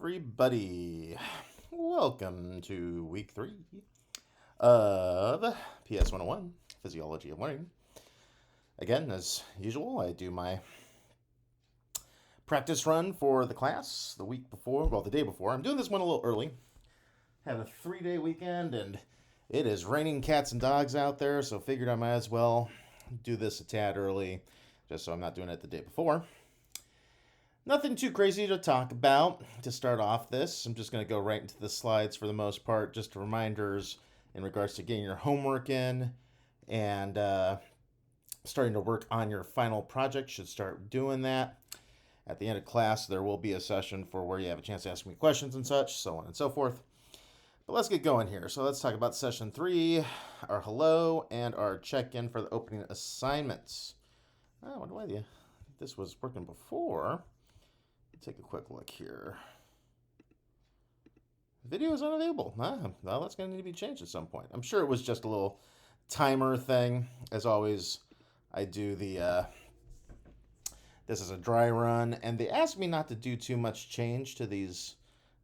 everybody. Welcome to week 3 of PS 101 Physiology of Learning. Again, as usual, I do my practice run for the class the day before. I'm doing this one a little early. Had a 3-day weekend, and it is raining cats and dogs out there, so figured I might as well do this a tad early, just so I'm not doing it the day before. Nothing too crazy to talk about to start off this. I'm just going to go right into the slides for the most part. Just reminders in regards to getting your homework in and starting to work on your final project. Should start doing that. At the end of class, there will be a session for where you have a chance to ask me questions and such, so on and so forth. But let's get going here. So let's talk about session 3, our hello, and our check-in for the opening assignments. I wonder why this was working before. Take a quick look here. Video is unavailable. Well, that's going to need to be changed at some point. I'm sure it was just a little timer thing. As always, I do this is a dry run, and they asked me not to do too much change to these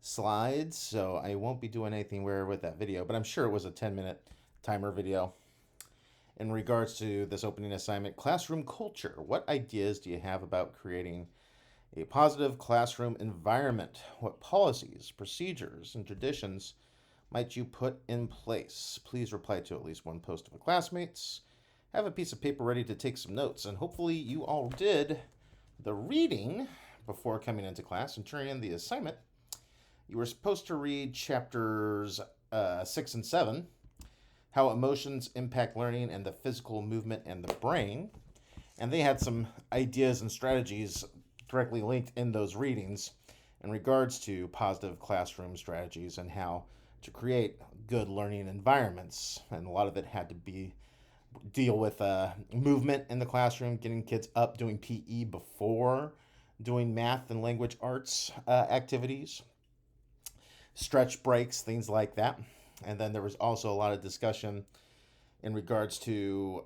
slides, so I won't be doing anything weird with that video, but I'm sure it was a 10-minute timer video. In regards to this opening assignment, classroom culture. What ideas do you have about creating a positive classroom environment? What policies, procedures, and traditions might you put in place? Please reply to at least one post of a classmates. Have a piece of paper ready to take some notes, and hopefully you all did the reading before coming into class and turning in the assignment. You were supposed to read chapters 6 and 7, how emotions impact learning and the physical movement and the brain. And they had some ideas and strategies directly linked in those readings in regards to positive classroom strategies and how to create good learning environments. And a lot of it had to deal with movement in the classroom, getting kids up doing PE before doing math and language arts activities, stretch breaks, things like that. And then there was also a lot of discussion in regards to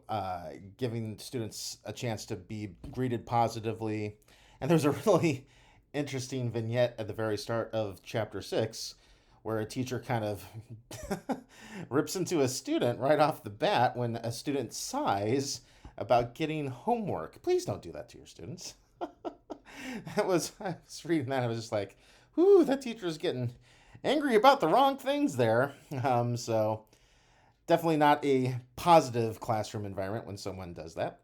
giving students a chance to be greeted positively. And there's a really interesting vignette at the very start of chapter 6 where a teacher kind of rips into a student right off the bat when a student sighs about getting homework. Please don't do that to your students. I was reading that, I was just like, whoo, that teacher's getting angry about the wrong things there. So definitely not a positive classroom environment when someone does that.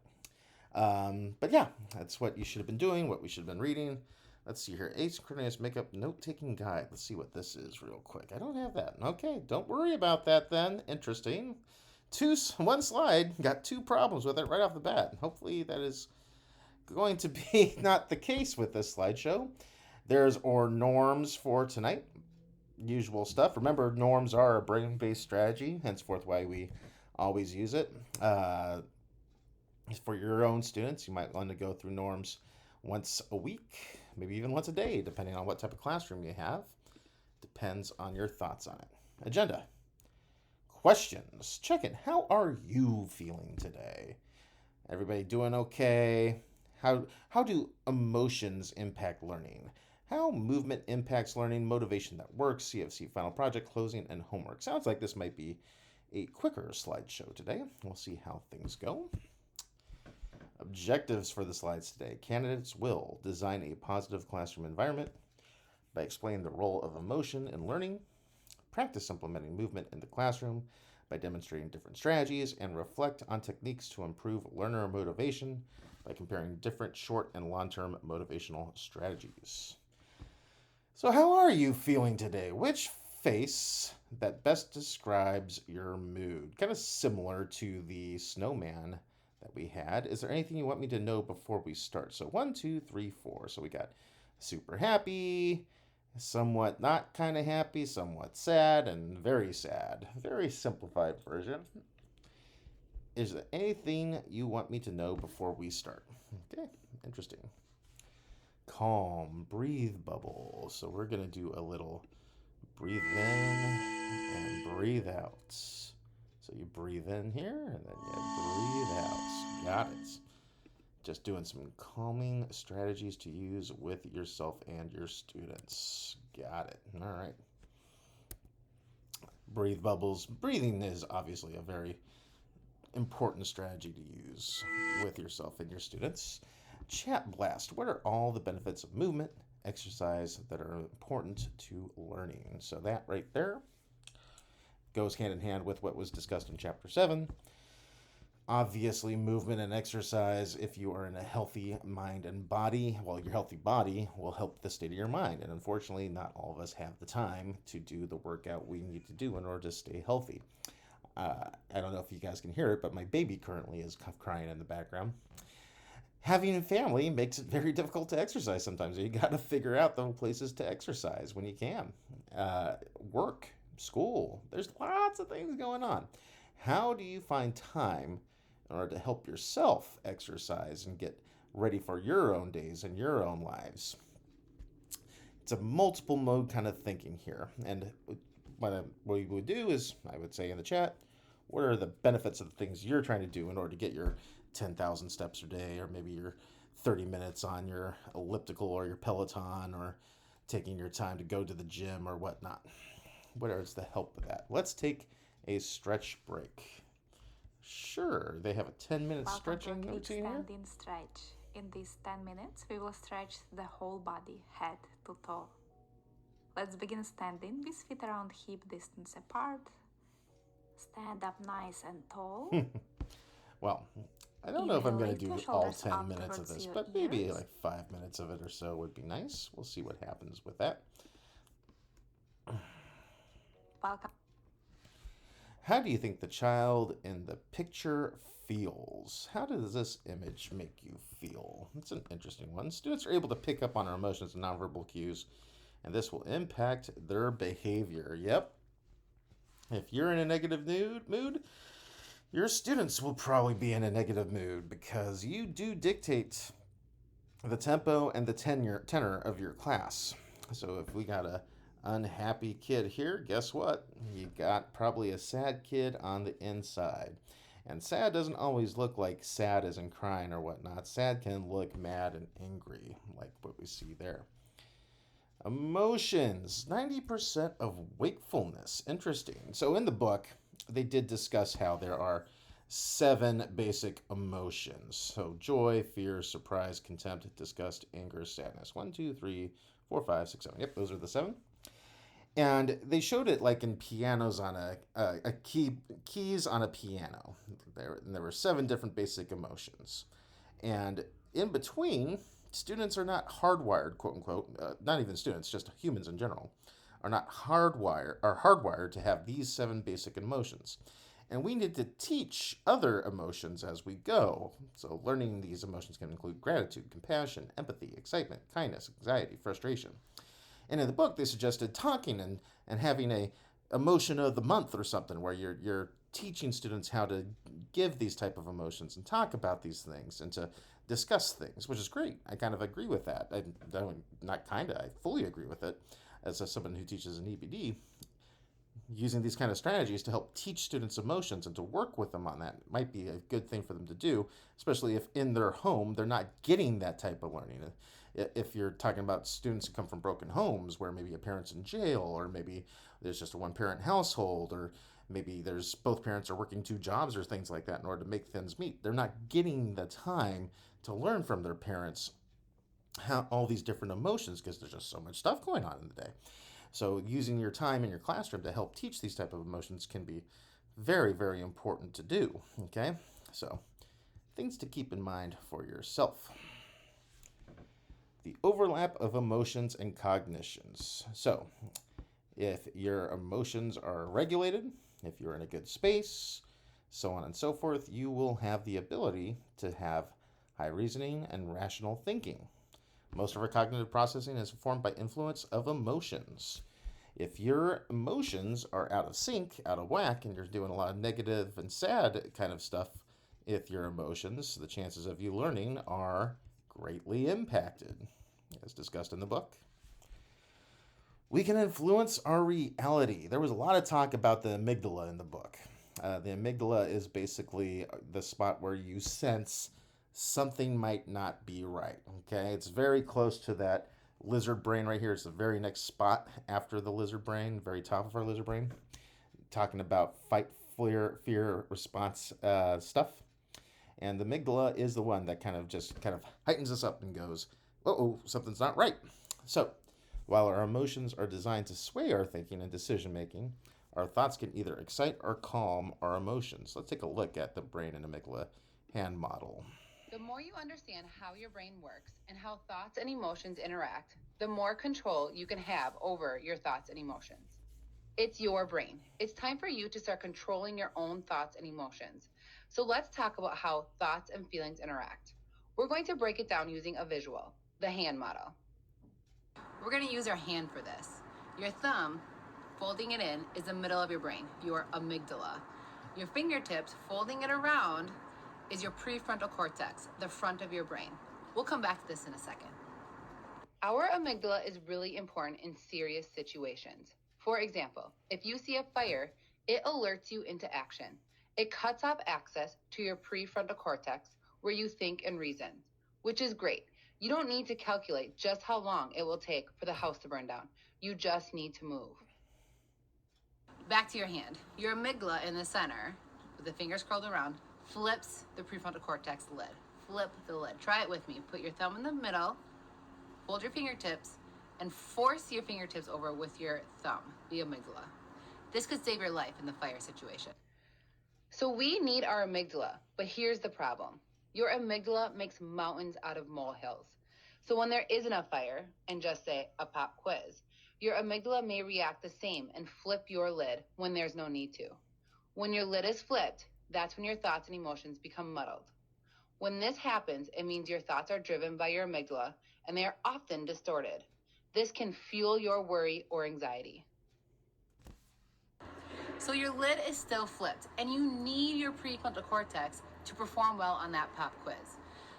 But yeah, that's what you should have been doing, what we should have been reading. Let's see here. Asynchronous makeup note-taking guide. Let's see what this is real quick. I don't have that. Okay, don't worry about that then. Interesting. One slide, got 2 problems with it right off the bat. Hopefully that is going to be not the case with this slideshow. There's our norms for tonight. Usual stuff. Remember, norms are a brain-based strategy, henceforth why we always use it. For your own students, you might want to go through norms once a week, maybe even once a day, depending on what type of classroom you have. Depends on your thoughts on it. Agenda. Questions. Check in. How are you feeling today? Everybody doing okay? How do emotions impact learning? How movement impacts learning, motivation that works, CFC final project, closing, and homework. Sounds like this might be a quicker slideshow today. We'll see how things go. Objectives for the slides today. Candidates will design a positive classroom environment by explaining the role of emotion in learning, practice implementing movement in the classroom by demonstrating different strategies, and reflect on techniques to improve learner motivation by comparing different short and long-term motivational strategies. So how are you feeling today? Which face that best describes your mood? Kind of similar to the snowman that we had. Is there anything you want me to know before we start? So 1, 2, 3, 4. So we got super happy, somewhat not kind of happy, somewhat sad, and very sad. Very simplified version. Is there anything you want me to know before we start? Okay, interesting. Calm, breathe bubble. So we're going to do a little breathe in and breathe out. So you breathe in here and then you breathe out. Got it. Just doing some calming strategies to use with yourself and your students. Got it. All right. Breathe bubbles. Breathing is obviously a very important strategy to use with yourself and your students. Chat blast. What are all the benefits of movement, exercise that are important to learning? So that right there goes hand in hand with what was discussed in chapter 7. Obviously, movement and exercise, if you are in a healthy mind and body, well, your healthy body will help the state of your mind. And unfortunately, not all of us have the time to do the workout we need to do in order to stay healthy. I don't know if you guys can hear it, but my baby currently is crying in the background. Having a family makes it very difficult to exercise sometimes. You got to figure out the places to exercise when you can. Work, school, there's lots of things going on. How do you find time in order to help yourself exercise and get ready for your own days and your own lives? It's a multiple mode kind of thinking here. And what we would do is, I would say in the chat, what are the benefits of the things you're trying to do in order to get your 10,000 steps a day, or maybe your 30 minutes on your elliptical or your Peloton, or taking your time to go to the gym or whatnot? What is the help with that? Let's take a stretch break. Sure, they have a 10-minute stretching routine here. Standing stretch. In these 10 minutes, we will stretch the whole body, head to toe. Let's begin standing with feet around hip distance apart. Stand up nice and tall. Well, I don't know if I'm going to do all 10 minutes of this, but maybe like 5 minutes of it or so would be nice. We'll see what happens with that. Welcome. How do you think the child in the picture feels? How does this image make you feel? It's an interesting one. Students are able to pick up on our emotions and nonverbal cues, and this will impact their behavior. Yep. If you're in a negative mood, your students will probably be in a negative mood because you do dictate the tempo and the tenor of your class. So if we got a unhappy kid here, guess what? You got probably a sad kid on the inside. And sad doesn't always look like sad as in crying or whatnot. Sad can look mad and angry, like what we see there. Emotions, 90% of wakefulness. Interesting. So in the book, they did discuss how there are 7 basic emotions. So joy, fear, surprise, contempt, disgust, anger, sadness. 1, 2, 3, 4, 5, 6, 7. Yep, those are the 7. And they showed it like in pianos on keys on a piano. There were 7 different basic emotions. And in between, students are not hardwired, quote unquote, not even students, just humans in general, are not hardwired to have these 7 basic emotions. And we need to teach other emotions as we go. So learning these emotions can include gratitude, compassion, empathy, excitement, kindness, anxiety, frustration. And in the book, they suggested talking and having a emotion of the month or something, where you're teaching students how to give these type of emotions and talk about these things and to discuss things, which is great. I kind of agree with that. I fully agree with it as someone who teaches an EBD. Using these kind of strategies to help teach students emotions and to work with them on that might be a good thing for them to do, especially if in their home they're not getting that type of learning. If you're talking about students who come from broken homes where maybe a parent's in jail, or maybe there's just a one-parent household, or maybe there's both parents are working 2 jobs or things like that in order to make things meet, they're not getting the time to learn from their parents how all these different emotions because there's just so much stuff going on in the day. So using your time in your classroom to help teach these type of emotions can be very, very important to do. Okay, so things to keep in mind for yourself. The overlap of emotions and cognitions. So if your emotions are regulated, if you're in a good space, so on and so forth, you will have the ability to have high reasoning and rational thinking. Most of our cognitive processing is formed by influence of emotions. If your emotions are out of sync, out of whack, and you're doing a lot of negative and sad kind of stuff with your emotions, the chances of you learning are greatly impacted, as discussed in the book. We can influence our reality. There was a lot of talk about the amygdala in the book. The amygdala is basically the spot where you sense something might not be right. Okay, it's very close to that lizard brain right here. It's the very next spot after the lizard brain, very top of our lizard brain, talking about fight, fear response stuff. And the amygdala is the one that kind of heightens us up and goes, oh, something's not right. So, while our emotions are designed to sway our thinking and decision making, our thoughts can either excite or calm our emotions. Let's take a look at the brain and amygdala hand model. The more you understand how your brain works and how thoughts and emotions interact, the more control you can have over your thoughts and emotions. It's your brain. It's time for you to start controlling your own thoughts and emotions. So let's talk about how thoughts and feelings interact. We're going to break it down using a visual, the hand model. We're going to use our hand for this. Your thumb, folding it in, is the middle of your brain, your amygdala. Your fingertips, folding it around, is your prefrontal cortex, the front of your brain. We'll come back to this in a second. Our amygdala is really important in serious situations. For example, if you see a fire, it alerts you into action. It cuts off access to your prefrontal cortex where you think and reason, which is great. You don't need to calculate just how long it will take for the house to burn down. You just need to move. Back to your hand. Your amygdala in the center, with the fingers curled around, flips the prefrontal cortex lid. Flip the lid. Try it with me. Put your thumb in the middle, fold your fingertips, and force your fingertips over with your thumb, the amygdala. This could save your life in the fire situation. So we need our amygdala, but here's the problem. Your amygdala makes mountains out of molehills. So when there isn't a fire, and just say a pop quiz, your amygdala may react the same and flip your lid when there's no need to. When your lid is flipped, that's when your thoughts and emotions become muddled. When this happens, it means your thoughts are driven by your amygdala, and they are often distorted. This can fuel your worry or anxiety. So your lid is still flipped, and you need your prefrontal cortex to perform well on that pop quiz.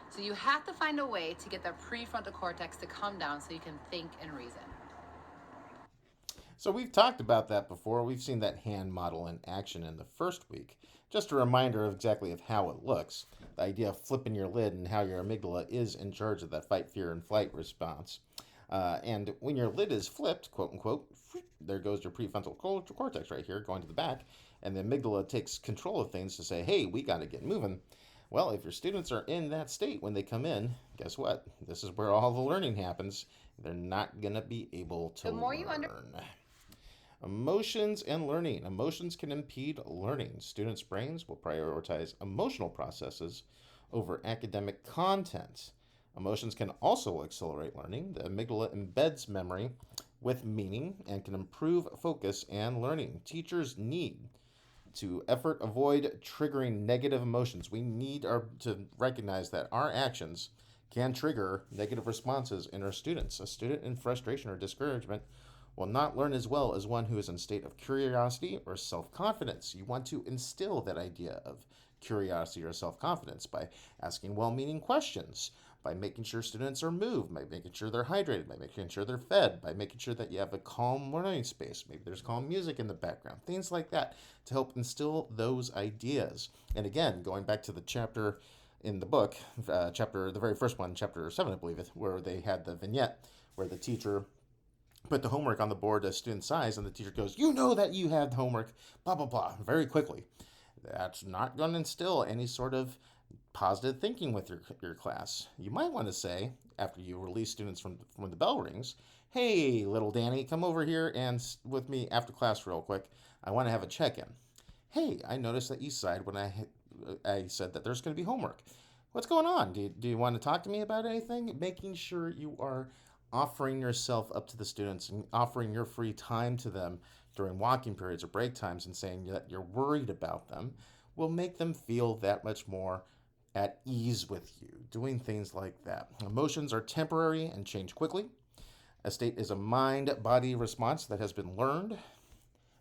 So you have to find a way to get that prefrontal cortex to come down so you can think and reason. So we've talked about that before. We've seen that hand model in action in the first week. Just a reminder of exactly of how it looks. The idea of flipping your lid and how your amygdala is in charge of that fight, fear, and flight response. And when your lid is flipped, quote unquote, there goes your prefrontal cortex right here going to the back, and the amygdala takes control of things to say, hey, we got to get moving. Well, if your students are in that state when they come in, guess what? This is where all the learning happens. They're not going to be able to learn. Emotions and learning. Emotions can impede learning. Students' brains will prioritize emotional processes over academic content. Emotions can also accelerate learning. The amygdala embeds memory with meaning and can improve focus and learning. Teachers need to avoid triggering negative emotions. We need to recognize that our actions can trigger negative responses in our students. A student in frustration or discouragement will not learn as well as one who is in a state of curiosity or self-confidence. You want to instill that idea of curiosity or self-confidence by asking well-meaning questions, by making sure students are moved, by making sure they're hydrated, by making sure they're fed, by making sure that you have a calm learning space. Maybe there's calm music in the background, things like that to help instill those ideas. And again, going back to the chapter in the book, the very first one, chapter 7, I believe, where they had the vignette where the teacher put the homework on the board as student size, and the teacher goes, you know that you have homework, blah, blah, blah, very quickly. That's not going to instill any sort of positive thinking with your class. You might want to say, after you release students from when the bell rings, hey, little Danny, come over here and with me after class real quick. I want to have a check-in. Hey, I noticed that you sighed when I said that there's going to be homework. What's going on? Do you want to talk to me about anything? Making sure you are offering yourself up to the students and offering your free time to them during walking periods or break times and saying that you're worried about them will make them feel that much more at ease with you, doing things like that. Emotions are temporary and change quickly. A state is a mind-body response that has been learned. It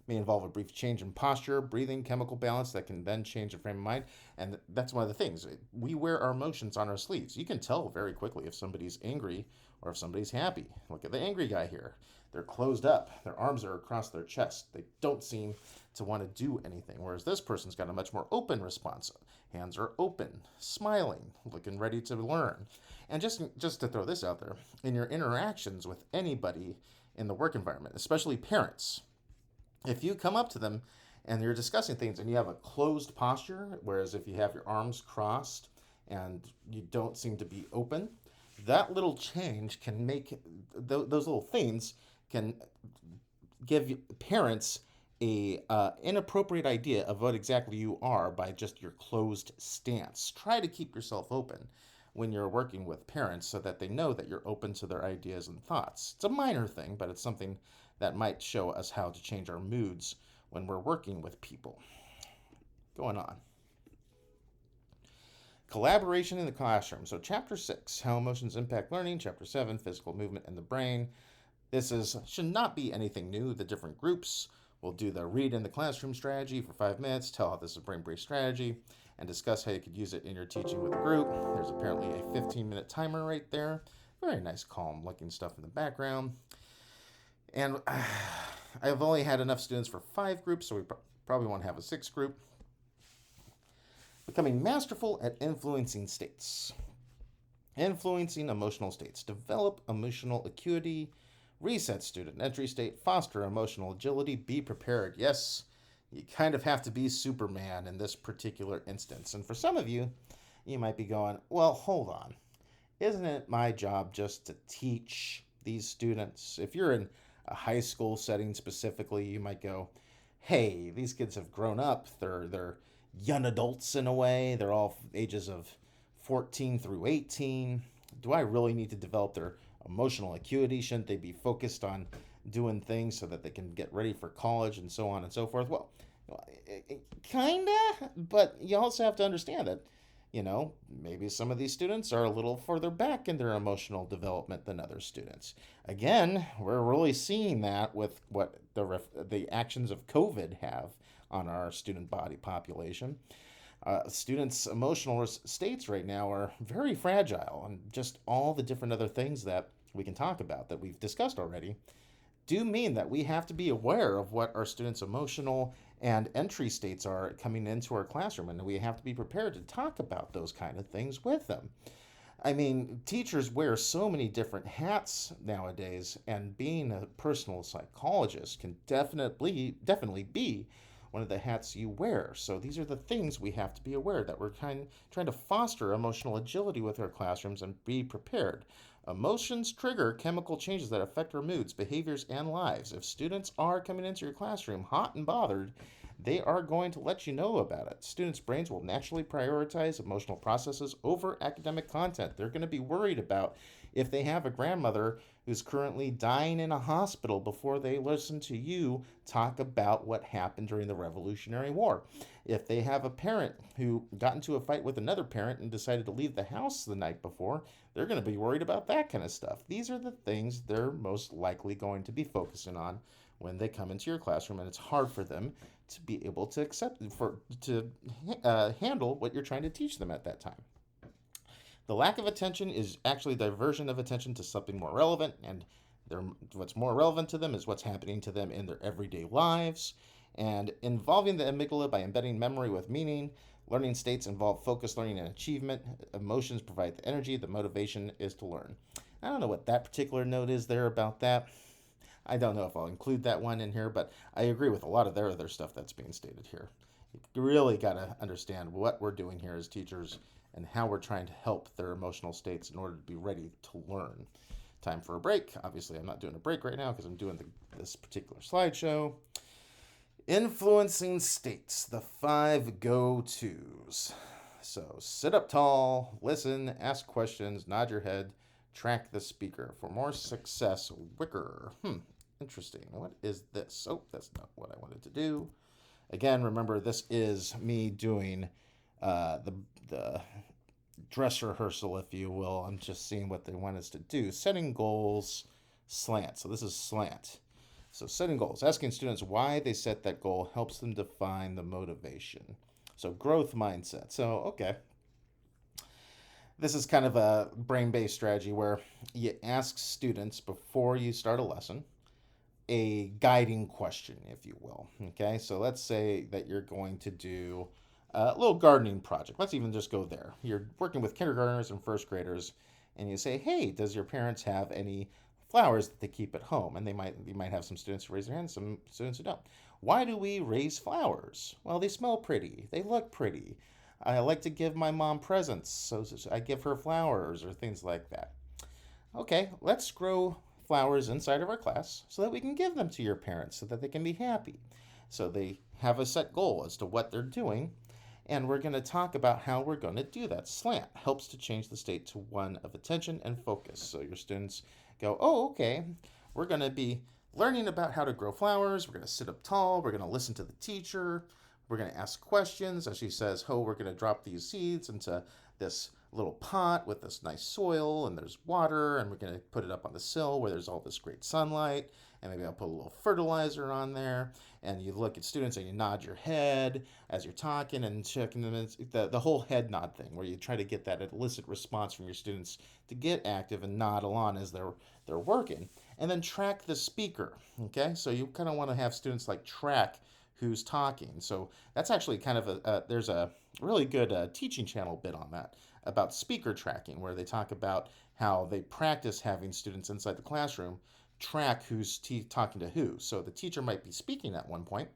may involve a brief change in posture, breathing, chemical balance that can then change the frame of mind. And that's one of the things. We wear our emotions on our sleeves. You can tell very quickly if somebody's angry Or if somebody's happy, look at the angry guy here. They're closed up, their arms are across their chest. They don't seem to want to do anything. Whereas this person's got a much more open response. Hands are open, smiling, looking ready to learn. And just to throw this out there, in your interactions with anybody in the work environment, especially parents, if you come up to them and you're discussing things and you have a closed posture, whereas if you have your arms crossed and you don't seem to be open, that little change can make those little things can give parents a inappropriate idea of what exactly you are by just your closed stance. Try to keep yourself open when you're working with parents so that they know that you're open to their ideas and thoughts. It's a minor thing, but it's something that might show us how to change our moods when we're working with people. Going on. Collaboration in the classroom. So chapter 6, how emotions impact learning. Chapter 7, physical movement in the brain. Should not be anything new. The different groups will do the read in the classroom strategy for 5 minutes, tell how this is a brain-based strategy, and discuss how you could use it in your teaching with a group. There's apparently a 15-minute timer right there. Very nice, calm-looking stuff in the background. And I've only had enough students for 5 groups, so we probably won't have a 6th group. Becoming masterful at influencing states. Influencing emotional states. Develop emotional acuity. Reset student entry state. Foster emotional agility. Be prepared. Yes, you kind of have to be Superman in this particular instance. And for some of you, you might be going, well, hold on. Isn't it my job just to teach these students? If you're in a high school setting specifically, you might go, hey, these kids have grown up. They're young adults in a way. They're all ages of 14 through 18. Do I really need to develop their emotional acuity? Shouldn't they be focused on doing things so that they can get ready for college and so on and so forth? Well, kinda, but you also have to understand that, maybe some of these students are a little further back in their emotional development than other students. Again, we're really seeing that with what the actions of COVID have on our student body population. Students' emotional states right now are very fragile, and just all the different other things that we can talk about that we've discussed already do mean that we have to be aware of what our students' emotional and entry states are coming into our classroom, and we have to be prepared to talk about those kind of things with them. I mean, teachers wear so many different hats nowadays, and being a personal psychologist can definitely be one of the hats you wear. So these are the things we have to be aware that we're trying to foster emotional agility with our classrooms and be prepared. Emotions trigger chemical changes that affect our moods, behaviors, and lives. If students are coming into your classroom hot and bothered, they are going to let you know about it. Students' brains will naturally prioritize emotional processes over academic content. They're going to be worried about if they have a grandmother who's currently dying in a hospital before they listen to you talk about what happened during the Revolutionary War. If they have a parent who got into a fight with another parent and decided to leave the house the night before, they're going to be worried about that kind of stuff. These are the things they're most likely going to be focusing on when they come into your classroom, and it's hard for them to be able to handle what you're trying to teach them at that time. The lack of attention is actually diversion of attention to something more relevant, and what's more relevant to them is what's happening to them in their everyday lives. And involving the amygdala by embedding memory with meaning. Learning states involve focused learning and achievement. Emotions provide the energy. The motivation is to learn. I don't know what that particular note is there about that. I don't know if I'll include that one in here, but I agree with a lot of their other stuff that's being stated here. You really got to understand what we're doing here as teachers and how we're trying to help their emotional states in order to be ready to learn. Time for a break. Obviously, I'm not doing a break right now because I'm doing this particular slideshow. Influencing states, the 5 go-tos. So sit up tall, listen, ask questions, nod your head, track the speaker. For more success, Wicker. Interesting. What is this? Oh, that's not what I wanted to do. Again, remember, this is me doing the dress rehearsal, if you will. I'm just seeing what they want us to do. Setting goals, slant. So this is slant. So setting goals, asking students why they set that goal helps them define the motivation. So growth mindset. So, okay. This is kind of a brain-based strategy where you ask students before you start a lesson a guiding question, if you will. Okay, so let's say that you're going to do a little gardening project. Let's even just go there. You're working with kindergartners and first graders, and you say, "Hey, does your parents have any flowers that they keep at home?" And you might have some students who raise their hands, some students who don't. Why do we raise flowers? Well, they smell pretty. They look pretty. I like to give my mom presents, so I give her flowers or things like that. Okay, let's grow flowers inside of our class so that we can give them to your parents so that they can be happy. So they have a set goal as to what they're doing, and we're going to talk about how we're going to do that. Slant helps to change the state to one of attention and focus. So your students go, oh, okay, we're going to be learning about how to grow flowers. We're going to sit up tall. We're going to listen to the teacher. We're going to ask questions. As she says, oh, we're going to drop these seeds into this little pot with this nice soil, and there's water, and we're going to put it up on the sill where there's all this great sunlight, and maybe I'll put a little fertilizer on there. And you look at students and you nod your head as you're talking and checking them in, the whole head nod thing, where you try to get that illicit response from your students to get active and nod along as they're working. And then track the speaker. Okay, so you kind of want to have students like track who's talking. So that's actually kind of there's a really good teaching channel bit on that about speaker tracking, where they talk about how they practice having students inside the classroom track who's talking to who. So the teacher might be speaking at one point,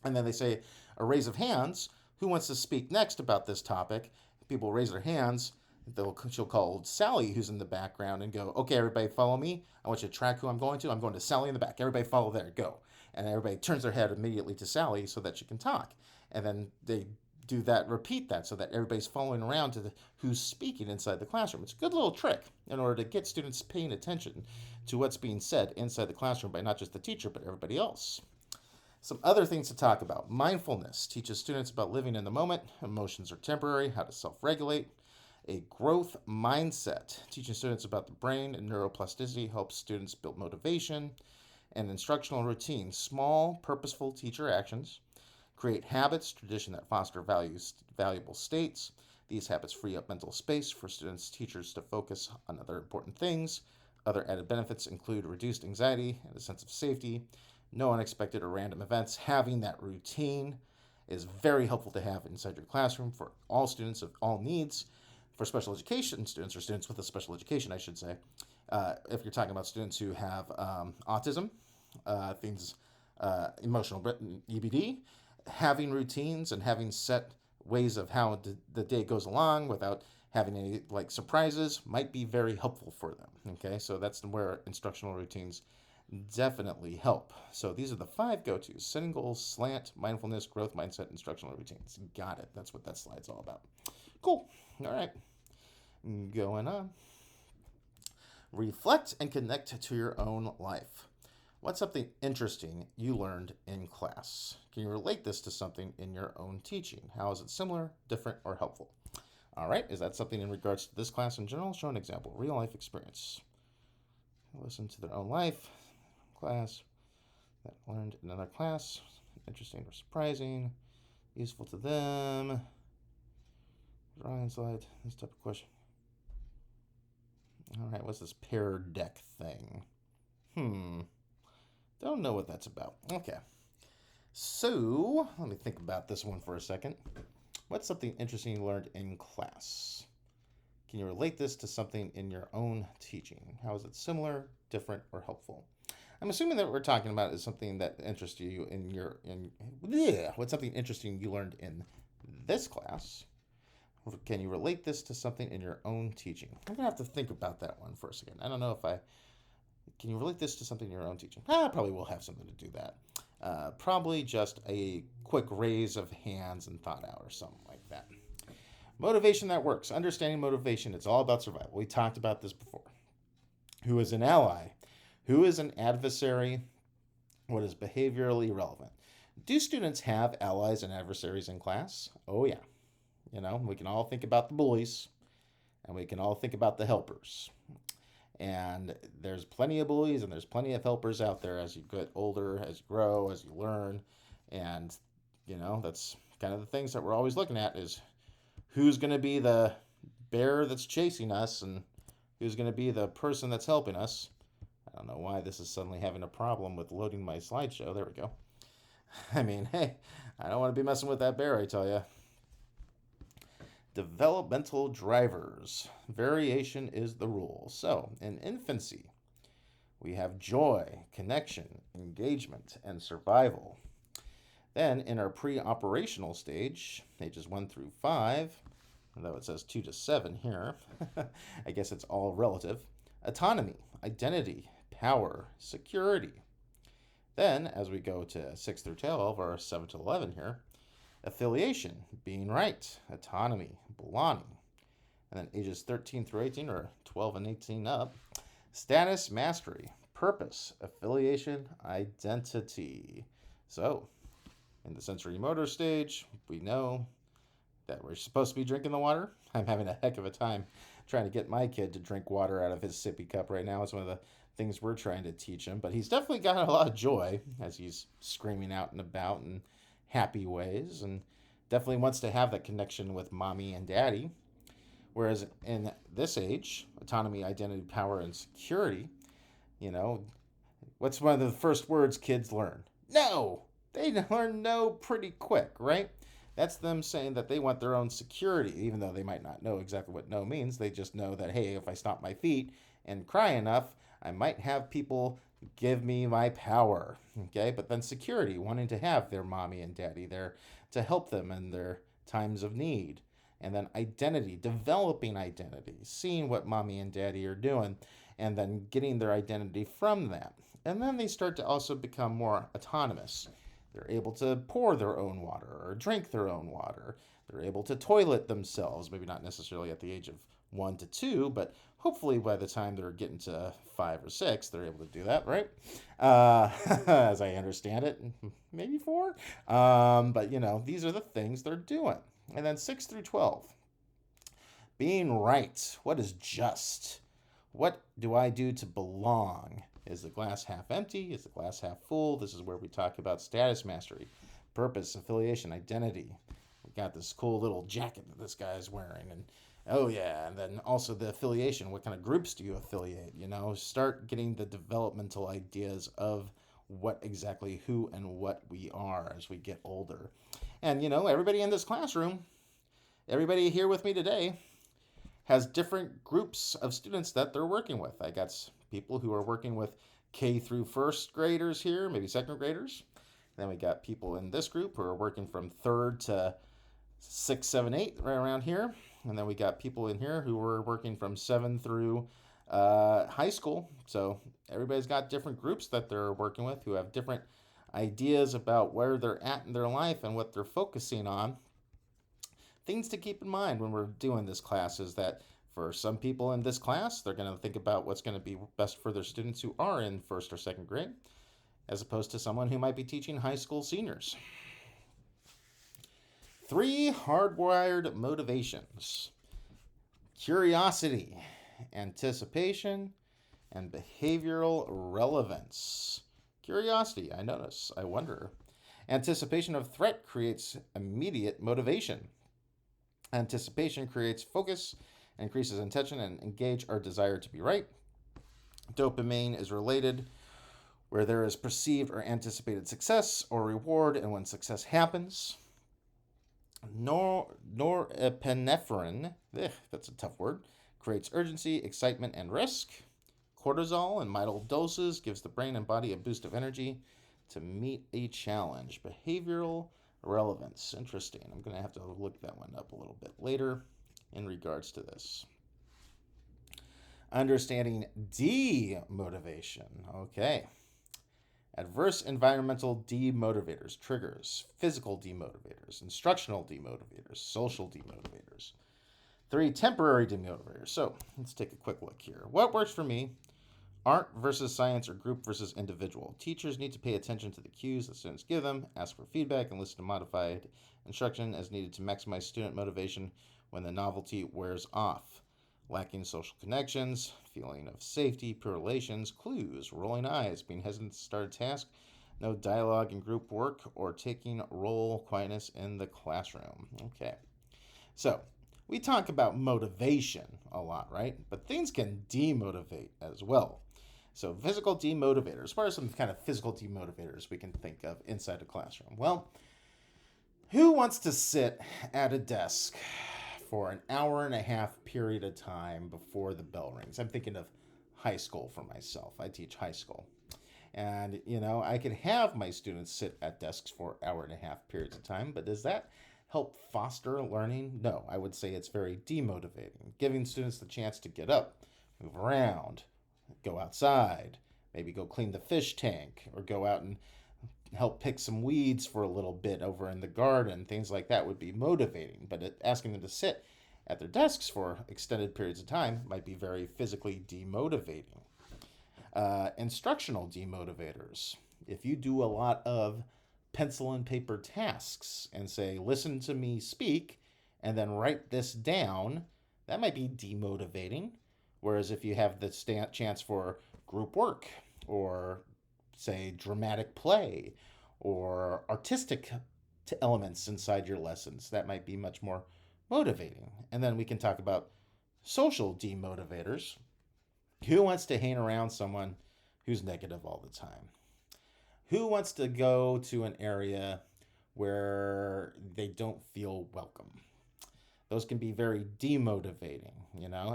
and then they say a raise of hands. Who wants to speak next about this topic? People raise their hands. She'll call Sally, who's in the background, and go, okay, everybody follow me. I want you to track who I'm going to. I'm going to Sally in the back. Everybody follow there. Go. And everybody turns their head immediately to Sally so that she can talk. And then they do that, repeat that, so that everybody's following around to who's speaking inside the classroom. It's a good little trick in order to get students paying attention to what's being said inside the classroom by not just the teacher, but everybody else. Some other things to talk about. Mindfulness teaches students about living in the moment. Emotions are temporary, how to self-regulate. A growth mindset, teaching students about the brain and neuroplasticity, helps students build motivation. And instructional routine, small, purposeful teacher actions create habits, tradition that foster valuable states. These habits free up mental space for students, teachers to focus on other important things. Other added benefits include reduced anxiety and a sense of safety, no unexpected or random events. Having that routine is very helpful to have inside your classroom for all students of all needs. For special education students, or students with a special education, I should say, if you're talking about students who have autism, emotional EBD, having routines and having set ways of how the day goes along without having any like surprises might be very helpful for them. Okay, so that's where instructional routines definitely help. So these are the 5 go-tos: setting goals, slant, mindfulness, growth mindset, instructional routines. Got it. That's what that slide's all about. Cool. All right. Going on. Reflect and connect to your own life. What's something interesting you learned in class? Can you relate this to something in your own teaching? How is it similar, different, or helpful? All right, is that something in regards to this class in general? Show an example, real life experience. Listen to their own life, class that learned in another class, interesting or surprising, useful to them. Drawing slide, this type of question. All right, what's this pair deck thing? Don't know what that's about. Okay. So, let me think about this one for a second. What's something interesting you learned in class? Can you relate this to something in your own teaching? How is it similar, different, or helpful? I'm assuming that what we're talking about is something that interests you what's something interesting you learned in this class? Can you relate this to something in your own teaching? I'm going to have to think about that one for a second. I don't know if can you relate this to something in your own teaching? I probably will have something to do that. Probably just a quick raise of hands and thought out or something like that. Motivation that works. Understanding motivation. It's all about survival. We talked about this before. Who is an ally? Who is an adversary? What is behaviorally relevant? Do students have allies and adversaries in class? Oh, yeah. You know, we can all think about the bullies, and we can all think about the helpers. And there's plenty of bullies and there's plenty of helpers out there as you get older, as you grow, as you learn. And, you know, that's kind of the things that we're always looking at is who's going to be the bear that's chasing us and who's going to be the person that's helping us. I don't know why this is suddenly having a problem with loading my slideshow. There we go. I mean, hey, I don't want to be messing with that bear, I tell you. Developmental drivers. Variation is the rule. So, in infancy, we have joy, connection, engagement, and survival. Then, in our pre-operational stage, ages 1 through 5, although it says 2 to 7 here, I guess it's all relative, autonomy, identity, power, security. Then, as we go to 6 through 12, or 7 to 11 here, affiliation, being right, autonomy, belonging. And then ages 13 through 18, or 12 and 18 up, status, mastery, purpose, affiliation, identity. So, in the sensory motor stage, we know that we're supposed to be drinking the water. I'm having a heck of a time trying to get my kid to drink water out of his sippy cup right now. It's one of the things we're trying to teach him. But he's definitely got a lot of joy as he's screaming out and about in happy ways, and definitely wants to have that connection with mommy and daddy. Whereas in this age, autonomy, identity, power, and security, what's one of the first words kids learn? No! They learn no pretty quick, right? That's them saying that they want their own security, even though they might not know exactly what no means. They just know that, hey, if I stomp my feet and cry enough, I might have people give me my power, okay? But then security, wanting to have their mommy and daddy there to help them in their times of need. And then identity, developing identity, seeing what mommy and daddy are doing, and then getting their identity from that. And then they start to also become more autonomous. They're able to pour their own water or drink their own water. They're able to toilet themselves, maybe not necessarily at the age of 1 to 2, but hopefully by the time they're getting to 5 or 6, they're able to do that, right? As I understand it, maybe 4. But, these are the things they're doing. And then 6 through 12. Being right. What is just? What do I do to belong? Is the glass half empty? Is the glass half full? This is where we talk about status mastery, purpose, affiliation, identity. We got this cool little jacket that this guy's wearing, and oh yeah, and then also the affiliation. What kind of groups do you affiliate? Start getting the developmental ideas of what exactly who and what we are as we get older. And everybody in this classroom, everybody here with me today, has different groups of students that they're working with. I got people who are working with K through first graders here, maybe second graders. Then we got people in this group who are working from 3rd to 6, 7, 8, right around here. And then we got people in here who were working from 7 through high school. So everybody's got different groups that they're working with who have different ideas about where they're at in their life and what they're focusing on. Things to keep in mind when we're doing this class is that for some people in this class, they're going to think about what's going to be best for their students who are in 1st or 2nd grade, as opposed to someone who might be teaching high school seniors. 3 hardwired motivations: curiosity, anticipation, and behavioral relevance. Curiosity, I notice, I wonder. Anticipation of threat creates immediate motivation. Anticipation creates focus, increases intention, and engage our desire to be right. Dopamine is related where there is perceived or anticipated success or reward, and when success happens. Norepinephrine, that's a tough word, creates urgency, excitement, and risk. Cortisol in mild doses gives the brain and body a boost of energy to meet a challenge. Behavioral relevance. Interesting. I'm going to have to look that one up a little bit later in regards to this. Understanding demotivation. Okay. Adverse environmental demotivators, triggers, physical demotivators, instructional demotivators, social demotivators. 3 temporary demotivators. So let's take a quick look here. What works for me? Art versus science or group versus individual. Teachers need to pay attention to the cues that students give them, ask for feedback, and listen to modified instruction as needed to maximize student motivation when the novelty wears off. Lacking social connections, feeling of safety, poor relations, clues, rolling eyes, being hesitant to start a task, no dialogue in group work, or taking role quietness in the classroom. Okay. So, We talk about motivation a lot, right? But things can demotivate as well. So, physical demotivators. What are some kind of physical demotivators we can think of inside a classroom? Well, who wants to sit at a desk for an hour and a half period of time before the bell rings? I'm thinking of high school for myself. I teach high school. And, I could have my students sit at desks for hour and a half periods of time, but does that help foster learning? No, I would say it's very demotivating. Giving students the chance to get up, move around, go outside, maybe go clean the fish tank, or go out and help pick some weeds for a little bit over in the garden, things like that would be motivating. But asking them to sit at their desks for extended periods of time might be very physically demotivating. Instructional demotivators. If you do a lot of pencil and paper tasks and say, listen to me speak, and then write this down, that might be demotivating. Whereas if you have the chance for group work or, say, dramatic play or artistic elements inside your lessons, that might be much more motivating. And then we can talk about social demotivators. Who wants to hang around someone who's negative all the time? Who wants to go to an area where they don't feel welcome? Those can be very demotivating.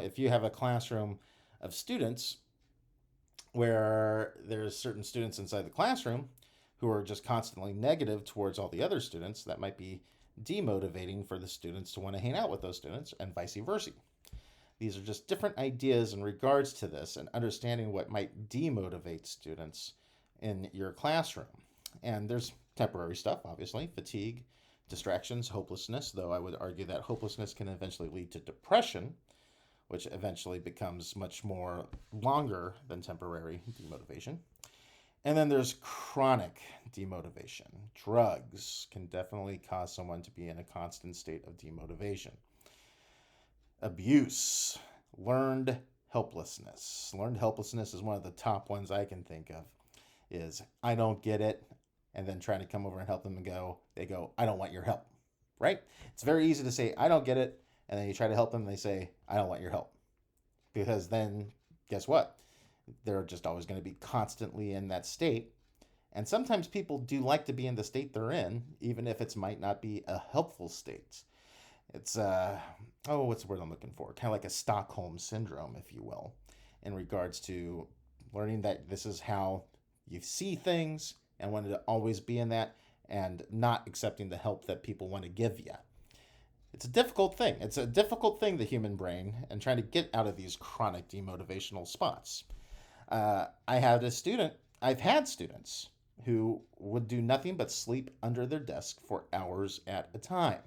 If you have a classroom of students where there's certain students inside the classroom who are just constantly negative towards all the other students, that might be demotivating for the students to want to hang out with those students, and vice versa. These are just different ideas in regards to this and understanding what might demotivate students in your classroom. And there's temporary stuff, obviously, fatigue, distractions, hopelessness, though I would argue that hopelessness can eventually lead to depression, which eventually becomes much more longer than temporary demotivation. And then there's chronic demotivation. Drugs can definitely cause someone to be in a constant state of demotivation. Abuse, learned helplessness. Learned helplessness is one of the top ones I can think of. Is I don't get it, and then trying to come over and help them and they go, I don't want your help, right? It's very easy to say, I don't get it, and then you try to help them and they say, I don't want your help. Because then, guess what? They're just always going to be constantly in that state. And sometimes people do like to be in the state they're in, even if it might not be a helpful state. It's, what's the word I'm looking for? Kind of like a Stockholm syndrome, if you will, in regards to learning that this is how you see things and wanting to always be in that and not accepting the help that people want to give you. It's a difficult thing. It's a difficult thing, the human brain, and trying to get out of these chronic demotivational spots. I've had students who would do nothing but sleep under their desk for hours at a time,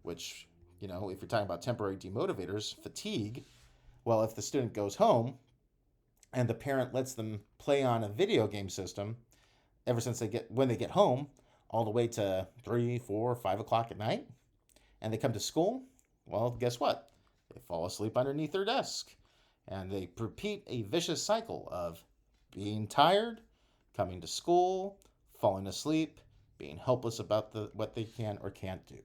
which, if you're talking about temporary demotivators, fatigue, well, if the student goes home and the parent lets them play on a video game system ever since when they get home, all the way to 3, 4, 5 o'clock at night, and they come to school, well, guess what? They fall asleep underneath their desk. And they repeat a vicious cycle of being tired, coming to school, falling asleep, being helpless about what they can or can't do. It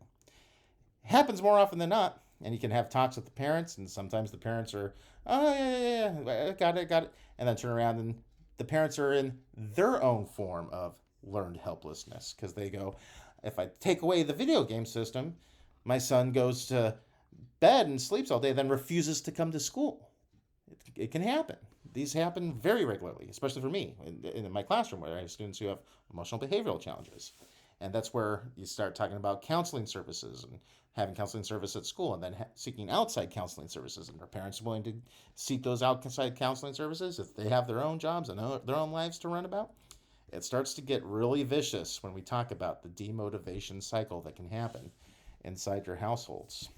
happens more often than not, and you can have talks with the parents, and sometimes the parents are, oh, yeah, got it, and then turn around and the parents are in their own form of learned helplessness, because they go, if I take away the video game system, my son goes to bed and sleeps all day, then refuses to come to school. It can happen. These happen very regularly, especially for me in my classroom, where I have students who have emotional behavioral challenges. And that's where you start talking about counseling services and having counseling service at school, and then seeking outside counseling services. And are parents willing to seek those outside counseling services if they have their own jobs and their own lives to run about? It starts to get really vicious when we talk about the demotivation cycle that can happen inside your households.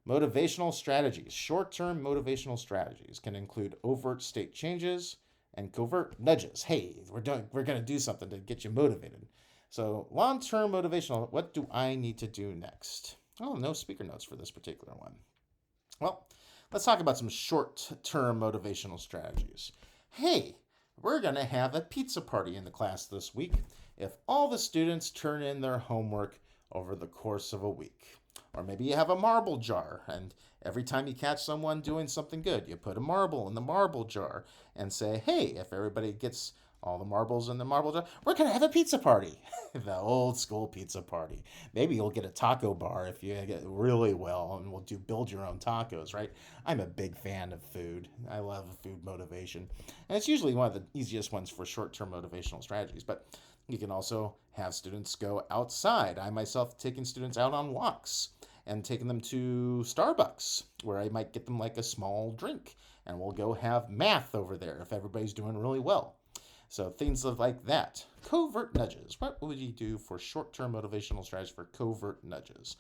Motivational strategies. Short-term motivational strategies can include overt state changes and covert nudges. Hey, we're going to do something to get you motivated. So long-term motivational, what do I need to do next? Oh, no speaker notes for this particular one. Well, let's talk about some short-term motivational strategies. Hey, we're going to have a pizza party in the class this week if all the students turn in their homework over the course of a week. Or maybe you have a marble jar, and every time you catch someone doing something good, you put a marble in the marble jar and say, hey, if everybody gets all the marbles in the marble jar, we're going to have a pizza party. The old school pizza party. Maybe you'll get a taco bar if you get really well, and we'll do build your own tacos, right? I'm a big fan of food. I love food motivation. And it's usually one of the easiest ones for short-term motivational strategies, but you can also have students go outside. I myself taking students out on walks and taking them to Starbucks, where I might get them like a small drink, and we'll go have math over there if everybody's doing really well. So things like that. Covert nudges. What would you do for short-term motivational strategies for covert nudges?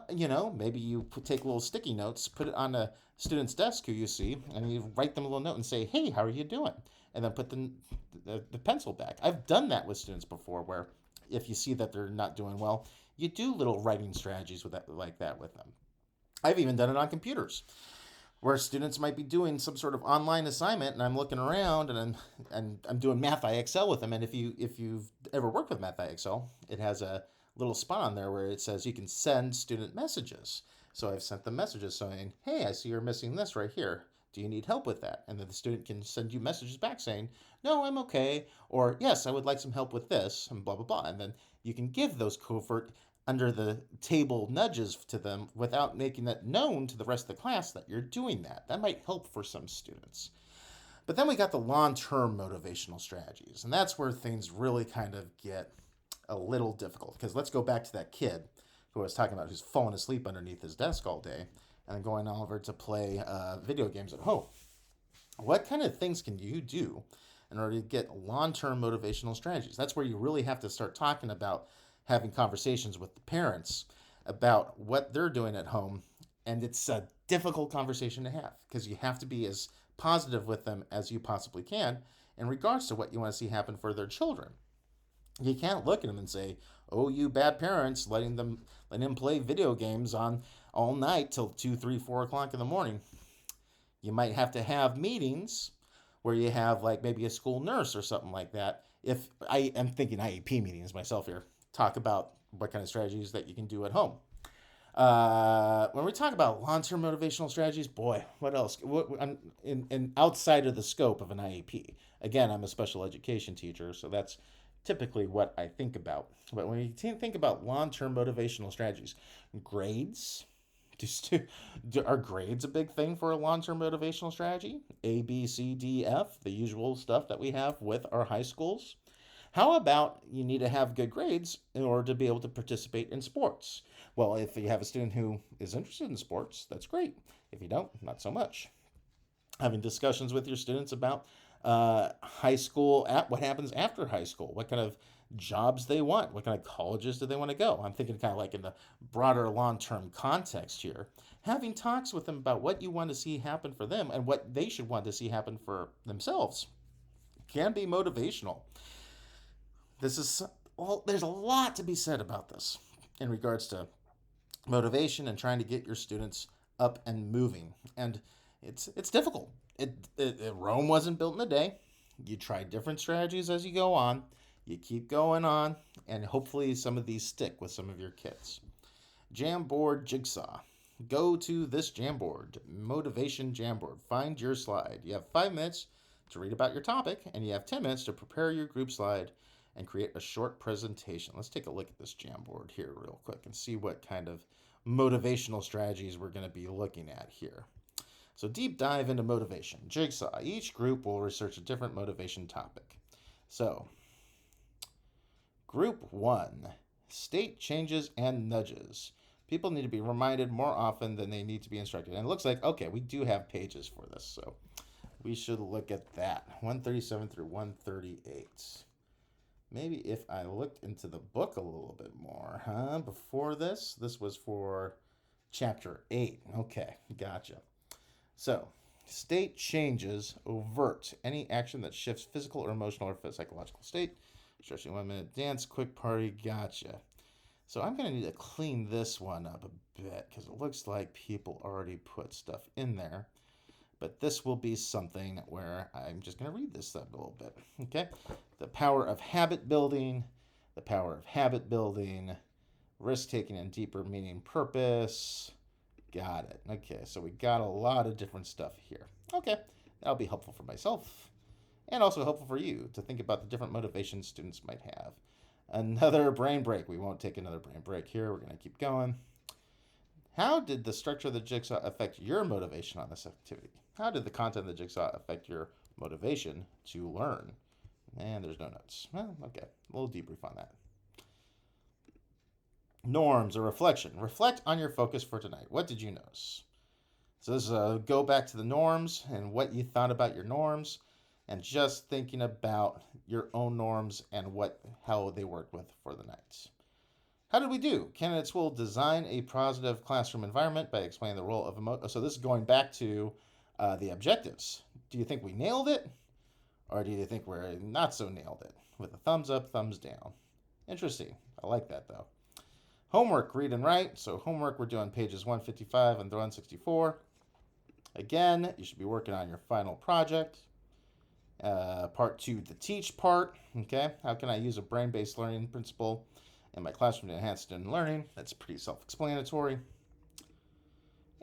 Maybe you take little sticky notes, put it on a student's desk who you see, and you write them a little note and say, hey, how are you doing? And then put the pencil back. I've done that with students before, where if you see that they're not doing well, you do little writing strategies like that with them. I've even done it on computers, where students might be doing some sort of online assignment, and I'm looking around and I'm doing Math IXL with them. And if you've ever worked with Math IXL, it has a little spot on there where it says you can send student messages. So I've sent them messages saying, hey, I see you're missing this right here. Do you need help with that? And then the student can send you messages back saying, no, I'm okay. Or yes, I would like some help with this, and blah, blah, blah. And then you can give those covert under the table nudges to them without making it known to the rest of the class that you're doing that. That might help for some students. But then we got the long-term motivational strategies, and that's where things really kind of get a little difficult. Because let's go back to that kid who I was talking about who's falling asleep underneath his desk all day and going over to play video games at home. What kind of things can you do in order to get long-term motivational strategies? That's where you really have to start talking about having conversations with the parents about what they're doing at home. And it's a difficult conversation to have because you have to be as positive with them as you possibly can in regards to what you want to see happen for their children. You can't look at them and say, oh, you bad parents, letting them play video games on all night till 2, 3, 4 o'clock in the morning. You might have to have meetings where you have like maybe a school nurse or something like that. If I am thinking IEP meetings myself here, talk about what kind of strategies that you can do at home. When we talk about long-term motivational strategies, boy, what else? In outside of the scope of an IEP. Again, I'm a special education teacher, so that's typically what I think about. But when you think about long-term motivational strategies, grades, are grades a big thing for a long-term motivational strategy? A, B, C, D, F, the usual stuff that we have with our high schools. How about you need to have good grades in order to be able to participate in sports? Well, if you have a student who is interested in sports, that's great. If you don't, not so much. Having discussions with your students about high school, what happens after high school, what kind of jobs they want, what kind of colleges do they want to go. I'm thinking kind of like in the broader long-term context here. Having talks with them about what you want to see happen for them and what they should want to see happen for themselves can be motivational. There's a lot to be said about this in regards to motivation and trying to get your students up and moving. And it's difficult. Rome wasn't built in a day. You try different strategies as you go on. You keep going on, and hopefully some of these stick with some of your kids. Jamboard Jigsaw. Go to this Jamboard, Motivation Jamboard. Find your slide. You have 5 minutes to read about your topic, and you have 10 minutes to prepare your group slide and create a short presentation. Let's take a look at this Jamboard here real quick and see what kind of motivational strategies we're going to be looking at here. So deep dive into motivation. Jigsaw. Each group will research a different motivation topic. So, Group 1, state changes and nudges. People need to be reminded more often than they need to be instructed. And it looks like, okay, we do have pages for this, so we should look at that. 137 through 138. Maybe if I looked into the book a little bit more, Before this was for chapter 8. Okay, gotcha. So, state changes overt any action that shifts physical or emotional or psychological state. Stretching 1 minute dance, quick party, gotcha. So I'm going to need to clean this one up a bit because it looks like people already put stuff in there. But this will be something where I'm just going to read this up a little bit. Okay? The power of habit building, risk-taking and deeper meaning purpose. Got it. Okay, so we got a lot of different stuff here. Okay, that'll be helpful for myself and also helpful for you to think about the different motivations students might have. Another brain break. We won't take another brain break here. We're going to keep going. How did the structure of the jigsaw affect your motivation on this activity? How did the content of the jigsaw affect your motivation to learn? And there's no notes. Well, okay, a little debrief on that. Norms or reflection. Reflect on your focus for tonight. What did you notice? So this is go back to the norms and what you thought about your norms, and just thinking about your own norms and how they worked with for the night. How did we do? Candidates will design a positive classroom environment by explaining the role of So this is going back to the objectives. Do you think we nailed it? Or do you think we're not so nailed it? With a thumbs up, thumbs down. Interesting. I like that though. Homework, read and write. So homework, we're doing pages 155 and 164. Again, you should be working on your final project. Part 2, the teach part. Okay, how can I use a brain-based learning principle in my classroom to enhance student learning? That's pretty self-explanatory.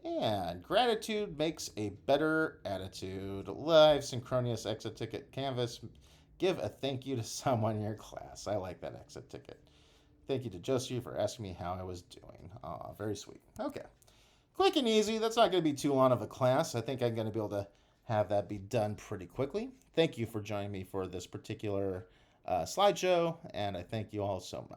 And gratitude makes a better attitude. Live synchronous exit ticket canvas. Give a thank you to someone in your class. I like that exit ticket. Thank you to Josie for asking me how I was doing. Aw, very sweet. Okay. Quick and easy. That's not going to be too long of a class. I think I'm going to be able to have that be done pretty quickly. Thank you for joining me for this particular slideshow, and I thank you all so much.